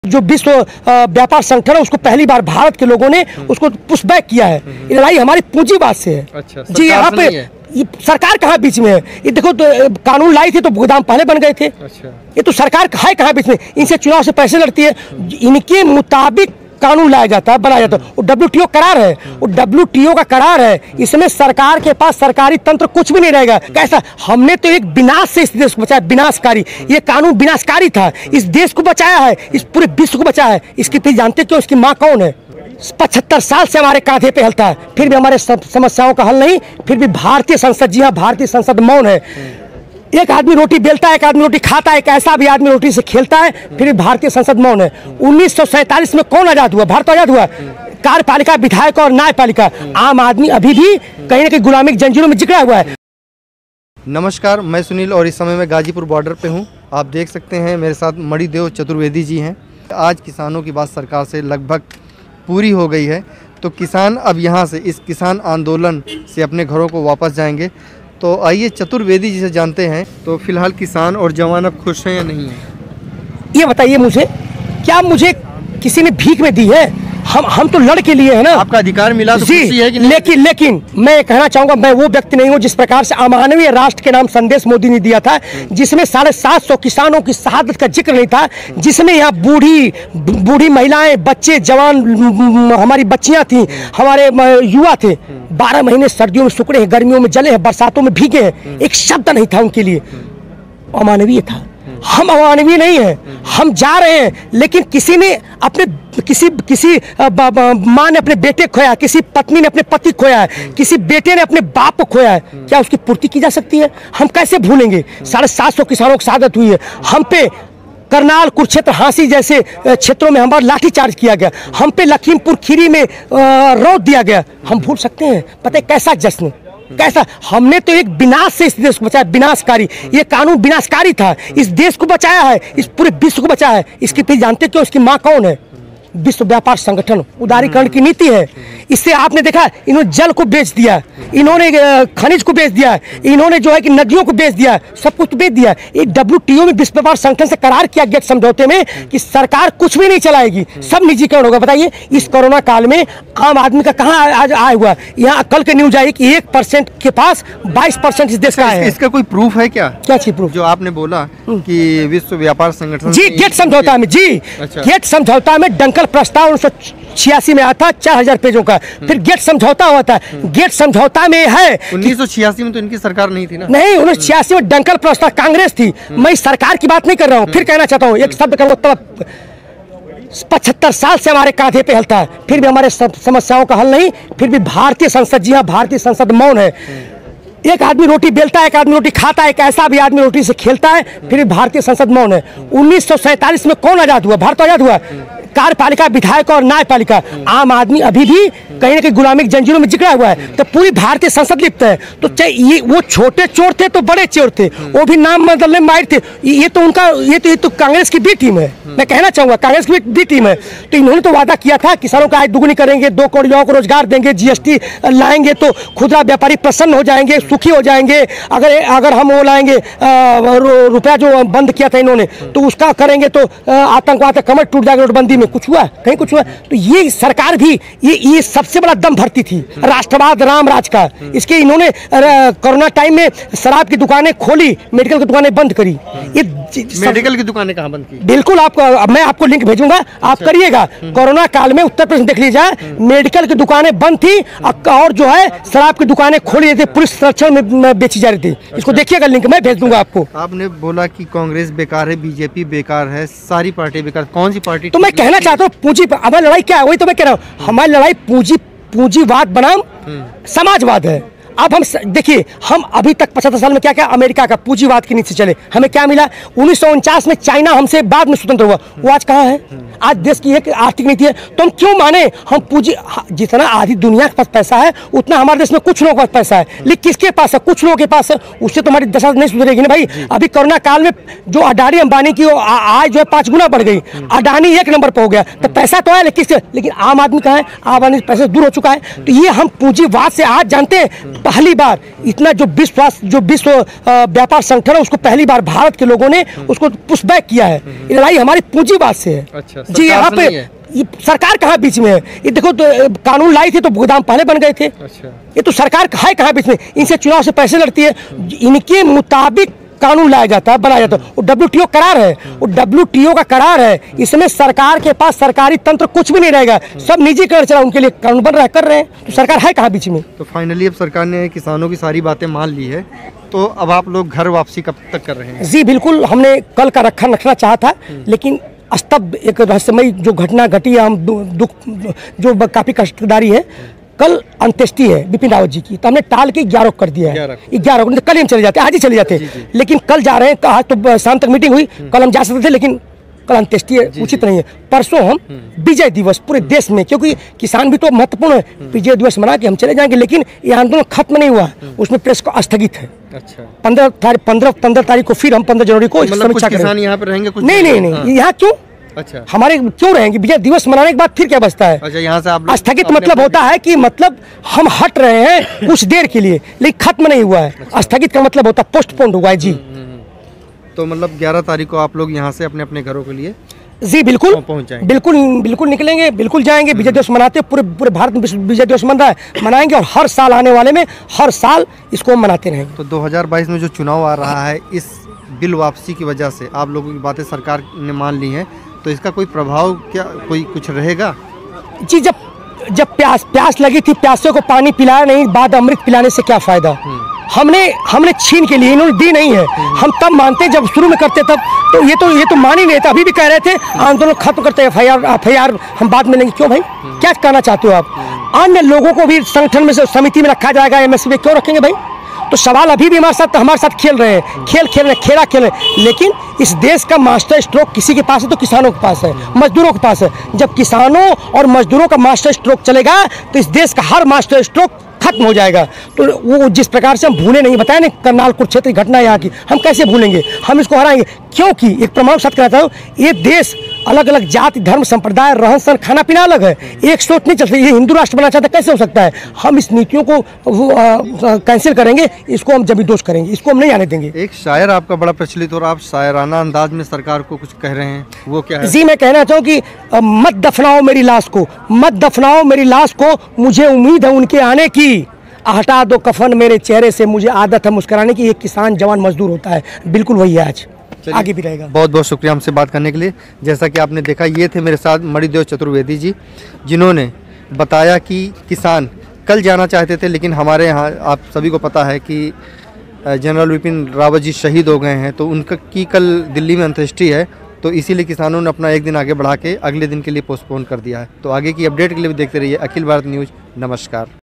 जो विश्व व्यापार संगठन है उसको पहली बार भारत के लोगों ने उसको पुशबैक किया है। ये लड़ाई हमारी पूंजीवाद से है। अच्छा, जी यहाँ पे ये सरकार कहाँ बीच में है? ये देखो तो कानून लाई थी तो गोदाम पहले बन गए थे। अच्छा। ये तो सरकार है कहाँ बीच में? इनसे चुनाव से पैसे लड़ती है, इनके मुताबिक कानून लाया जाता है, बनाया जाता है। वो WTO करार है, वो WTO का करार है। इसमें सरकार के पास सरकारी तंत्र कुछ भी नहीं रहेगा। कैसा? हमने तो एक विनाश से इस देश को बचाया, विनाशकारी। ये कानून विनाशकारी था, इस देश को बचाया है, इस पूरे विश्व को बचाया है। इसकी तो जानते क्यों? इसकी माँ कौन है? 75 साल से हमारे कांधे पे हलता है, फिर भी हमारे समस्याओं का हल नहीं। फिर भी भारतीय संसद, जी हाँ, भारतीय संसद मौन है। एक आदमी रोटी बेलता है, एक आदमी रोटी खाता है, एक ऐसा भी आदमी रोटी से खेलता है, फिर भी भारतीय संसद मौन है। 1947 में कौन आजाद हुआ? भारत आजाद हुआ। कार्यपालिका, विधायक और न्यायपालिका, आम आदमी अभी भी कहीं ना कहीं गुलामी की जंजीरों में जकड़ा हुआ है। नमस्कार, मैं सुनील और इस समय मैं गाजीपुर बॉर्डर पे हूँ। आप देख सकते हैं मेरे साथ मणिदेव चतुर्वेदी जी हैं। आज किसानों की बात सरकार से लगभग पूरी हो गई है, तो किसान अब यहाँ से इस किसान आंदोलन से अपने घरों को वापस जाएंगे। तो आइए चतुर्वेदी जी से जानते हैं, तो फिलहाल किसान और जवान अब खुश हैं या नहीं है? ये बताइए मुझे, क्या मुझे किसी ने भीख में दी है? हम तो लड़ के लिए है ना, आपका अधिकार मिला तो जी, खुशी है कि नहीं? लेकिन मैं कहना चाहूंगा, मैं वो व्यक्ति नहीं हूँ जिस प्रकार से अमानवीय राष्ट्र के नाम संदेश मोदी ने दिया था, जिसमें 750 किसानों की शहादत का जिक्र नहीं था, जिसमें यहाँ बूढ़ी महिलाएं, बच्चे, जवान, हमारी बच्चियां थी, हमारे युवा थे, 12 महीने सर्दियों में सुखड़े हैं, गर्मियों में जले हैं, बरसातों में भीगे हैं। एक शब्द नहीं था उनके लिए। अमानवीय था। हम अमानवीय नहीं है, हम जा रहे हैं, लेकिन किसी ने अपने किसी माँ ने अपने बेटे को खोया, किसी पत्नी ने अपने पति को खोया है, किसी बेटे ने अपने बाप को खोया है, क्या उसकी पूर्ति की जा सकती है? हम कैसे भूलेंगे? 750 किसानों की शहादत हुई है। हम पे करनाल, कुरुक्षेत्र, हांसी जैसे क्षेत्रों में हमारा लाठीचार्ज किया गया, हम पे लखीमपुर खीरी में रौद दिया गया। हम भूल सकते हैं? पता है कैसा जश्न, कैसा? हमने तो एक विनाश से इस देश को बचाया, विनाशकारी। ये कानून विनाशकारी था, इस देश को बचाया है, इस पूरे विश्व को बचाया है। इसकी तो जानते क्यों? इसकी माँ कौन है? विश्व व्यापार संगठन, उदारीकरण की नीति है। इससे आपने देखा, इन्होंने जल को बेच दिया, इन्होंने खनिज को बेच दिया, इन्होंने जो है कि नदियों को बेच दिया, सब कुछ बेच दिया। एक WTO में, विश्व व्यापार संगठन से करार किया गया समझौते में कि सरकार कुछ भी नहीं चलाएगी, सब निजीकरण होगा। बताइए, इस कोरोना काल में आम आदमी का कहाँ आज आया हुआ? यहाँ कल के न्यूज आई कि 1% के पास 22% इस देश का है। इसका कोई प्रूफ है क्या? क्या चीज प्रूफ? जो आपने बोला कि विश्व व्यापार संगठन, जी, गेट समझौता में, जी, गेट समझौता में डंकल प्रस्ताव 1986 में आया था, 4000 पेजों का। फिर गेट समझौता हुआ था। गेट समझौता में है 1986 में तो इनकी सरकार नहीं थी ना? नहीं, 1986 में डंकल प्रस्ताव कांग्रेस थी। मैं सरकार की बात नहीं कर रहा हूँ। फिर कहना चाहता हूँ, एक शब्द कहूँगा, 75 साल से हमारे कांधे पे हलता है, फिर भी हमारे समस्याओं का हल नहीं। फिर भी भारतीय संसद, जी हाँ, भारतीय संसद मौन है। एक आदमी रोटी बेलता है, एक आदमी रोटी खाता है, एक ऐसा भी आदमी रोटी से खेलता है, फिर भी भारतीय संसद मौन है। 1947 में कौन आजाद हुआ? भारत आजाद हुआ। कार्यपालिका, विधायक और न्यायपालिका, आम आदमी अभी भी कहीं ना कहीं गुलामी की जंजीरों में जकड़ा हुआ है। तो पूरी भारतीय संसद लिप्त है। तो चाहे ये वो छोटे चोर थे तो बड़े चोर थे, वो भी नाम बदलने में माहिर थे। ये तो उनका ये तो कांग्रेस की बी टीम है। मैं कहना चाहूंगा, कांग्रेस की बी टीम है। तो इन्होंने तो वादा किया था किसानों का आय दुगुनी करेंगे, 2 करोड़ युवाओं को रोजगार देंगे, GST लाएंगे तो खुदरा व्यापारी प्रसन्न हो जाएंगे, सुखी हो जाएंगे। अगर हम वो लाएंगे, रुपया जो बंद किया था इन्होंने, तो उसका करेंगे तो आतंकवाद का कमर टूट जाएगा। नोटबंदी में कुछ हुआ? कहीं कुछ हुआ? तो ये सरकार भी ये सबसे बड़ा दम भरती थी, राष्ट्रवाद, राम राज का। इसके इन्होंने कोरोना टाइम में शराब की दुकानें खोली, मेडिकल की दुकानें बंद करी। ये मेडिकल की दुकानें कहाँ बंद की? बिल्कुल, मैं आपको लिंक भेजूंगा, आप करिएगा। कोरोना काल में उत्तर प्रदेश देख लीजिए, मेडिकल की दुकानें बंद थी और जो है शराब की दुकानें खोली थी, पुलिस संरक्षण में बेची जा रही थी। इसको देखिएगा, लिंक मैं भेज दूंगा आपको। आपने बोला कि कांग्रेस बेकार है, BJP बेकार है, सारी पार्टी बेकार। कौन सी पार्टी? तो मैं कहना चाहता हूँ, पूंजी, हमारी लड़ाई क्या है? वही तो मैं कह रहा हूँ, हमारी लड़ाई पूंजीवाद बनाम समाजवाद है। अब हम देखिए, हम अभी तक 75 साल में क्या क्या अमेरिका का पूंजीवाद की नीति से चले, हमें क्या मिला? 1949 में चाइना हमसे बाद में स्वतंत्र हुआ, वो आज कहाँ है? आज देश की एक आर्थिक नीति है, तो हम क्यों माने? हम पूंजी, जितना आधी दुनिया के पास पैसा है उतना हमारे देश में कुछ लोगों के पास पैसा है, लेकिन किसके पास है? कुछ लोगों के पास है। उससे तो हमारी दशा नहीं सुधरेगी ना भाई। अभी कोरोना काल में जो अडानी अंबानी की आय जो है 5 गुना बढ़ गई, अडानी 1 नंबर पर हो गया। तो पैसा तो है, लेकिन आम आदमी कहाँ है? आम आदमी पैसे दूर हो चुका है। तो ये हम पूंजीवाद से आज जानते हैं, पहली बार इतना जो विश्व व्यापार संगठन है उसको पहली बार भारत के लोगों ने उसको पुशबैक किया है। ये लड़ाई हमारी पूंजीवाद से है। अच्छा, जी यहाँ पे ये सरकार कहाँ बीच में है? ये देखो तो कानून लाई थी तो गोदाम पहले बन गए थे। अच्छा। ये तो सरकार है कहाँ बीच में? इनसे चुनाव से पैसे लड़ती है, इनके मुताबिक कानून लाया जाता है, बनाया जाता है। वो WTO करार है, वो WTO का करार है। इसमें सरकार के पास सरकारी तंत्र कुछ भी नहीं रहेगा, सब निजीकरण चला, उनके लिए कानून बन रहा है, कर रहे हैं। तो सरकार है कहाँ बीच में? तो फाइनली अब सरकार ने किसानों की सारी बातें मान ली है, तो अब आप लोग घर वापसी कब तक कर रहे हैं? जी बिल्कुल, हमने कल का रखना चाहा था, लेकिन स्तब्ध एक रहस्यमयी जो घटना घटी है, हम दुख जो काफ़ी कष्टदारी है। कल अंत्येष्टि है बिपिन रावत जी की, तो हमने टाल के 11 को कर दिया है। 11 को, कल ही हम चले जाते, आज ही चले जाते, लेकिन कल जा रहे हैं। आज तो शाम तक मीटिंग हुई, कल हम जा सकते थे, लेकिन कल अंत्येष्टि उचित नहीं है। परसों हम विजय दिवस पूरे देश में, क्योंकि किसान भी तो महत्वपूर्ण है, विजय दिवस मना के हम चले जाएंगे। लेकिन ये आंदोलन खत्म नहीं हुआ, उसमें प्रेस को स्थगित है। अच्छा। 15 तारीख को फिर हम 15 जनवरी को समीक्षा करेंगे। किसान यहाँ पे रहेंगे? कुछ नहीं, यहाँ क्यों? अच्छा। हमारे क्यों रहेंगे? विजय दिवस मनाने के बाद फिर क्या बचता है? अच्छा, यहाँ से आप स्थगित मतलब होता है कि मतलब हम हट रहे हैं कुछ देर के लिए, लेकिन खत्म नहीं हुआ है। अच्छा। स्थगित का मतलब होता है पोस्टपोन्ड हुआ है। जी तो मतलब 11 तारीख को आप लोग यहाँ से अपने अपने घरों के लिए जी बिल्कुल पहुँच जाएंगे? बिल्कुल निकलेंगे, बिल्कुल जाएंगे। विजय दिवस मनाते, पूरे भारत में विजय दिवस मन रहा है, मनाएंगे। और हर साल आने वाले में हर साल इसको मनाते रहेंगे। तो 2022 में जो चुनाव आ रहा है, इस बिल वापसी की वजह से आप लोगों की बातें सरकार ने मान ली हैं, तो इसका कोई प्रभाव क्या कुछ रहेगा? जी, जब प्यास लगी थी, प्यासे को पानी पिलाया नहीं, बाद अमृत पिलाने से क्या फायदा? हमने छीन के लिए, इन्होंने दी नहीं है। हम तब मानते जब शुरू में करते तब, तो ये तो मान ही नहीं था। अभी भी कह रहे थे आंदोलन खत्म करते, FIR हम बाद में लेंगे। क्यों भाई, क्या कहना चाहते हो आप? अन्य लोगों को भी संगठन में से समिति में रखा जाएगा, MSP में क्यों रखेंगे भाई? तो सवाल अभी भी हमारे साथ खेल रहे हैं, खेल रहे हैं। लेकिन इस देश का मास्टर स्ट्रोक किसी के पास है? तो किसानों के पास है, मजदूरों के पास है। जब किसानों और मजदूरों का मास्टर स्ट्रोक चलेगा, तो इस देश का हर मास्टर स्ट्रोक खत्म हो जाएगा। तो वो जिस प्रकार से हम भूले नहीं, बताया ना करनाल कुरुक्षेत्र की घटना यहाँ की, हम कैसे भूलेंगे? हम इसको हराएंगे, क्योंकि एक प्रमाण सत्य कहता हूँ, ये देश अलग अलग जाति, धर्म, संप्रदाय, रहन सहन, खाना पीना अलग है, एक सोच नहीं चलती। ये हिंदू राष्ट्र बनना चाहता है, कैसे हो सकता है? हम इस नीतियों को कैंसिल करेंगे, इसको हम जमी दोष करेंगे, इसको हम नहीं आने देंगे। एक शायर आपका बड़ा प्रचलित और आप शायराना अंदाज में सरकार को कुछ कह रहे हैं, वो क्या है? जी, मैं कहना चाहूँ कि मत दफनाओ मेरी लाश को, मत दफनाओ मेरी लाश को, मुझे उम्मीद है उनके आने की। हटा दो कफन मेरे चेहरे से, मुझे आदत है मुस्कुराने की। एक किसान जवान मजदूर होता है, बिल्कुल वही है आज, आगे भी रहेगा। बहुत बहुत शुक्रिया हमसे बात करने के लिए। जैसा कि आपने देखा, ये थे मेरे साथ मणिदेव चतुर्वेदी जी, जिन्होंने बताया कि किसान कल जाना चाहते थे, लेकिन हमारे यहाँ आप सभी को पता है कि जनरल विपिन रावत जी शहीद हो गए हैं, तो उनका की कल दिल्ली में अंत्येष्टि है, तो इसीलिए किसानों ने अपना एक दिन आगे बढ़ा के अगले दिन के लिए पोस्टपोन कर दिया है। तो आगे की अपडेट के लिए भी देखते रहिए अखिल भारत न्यूज़। नमस्कार।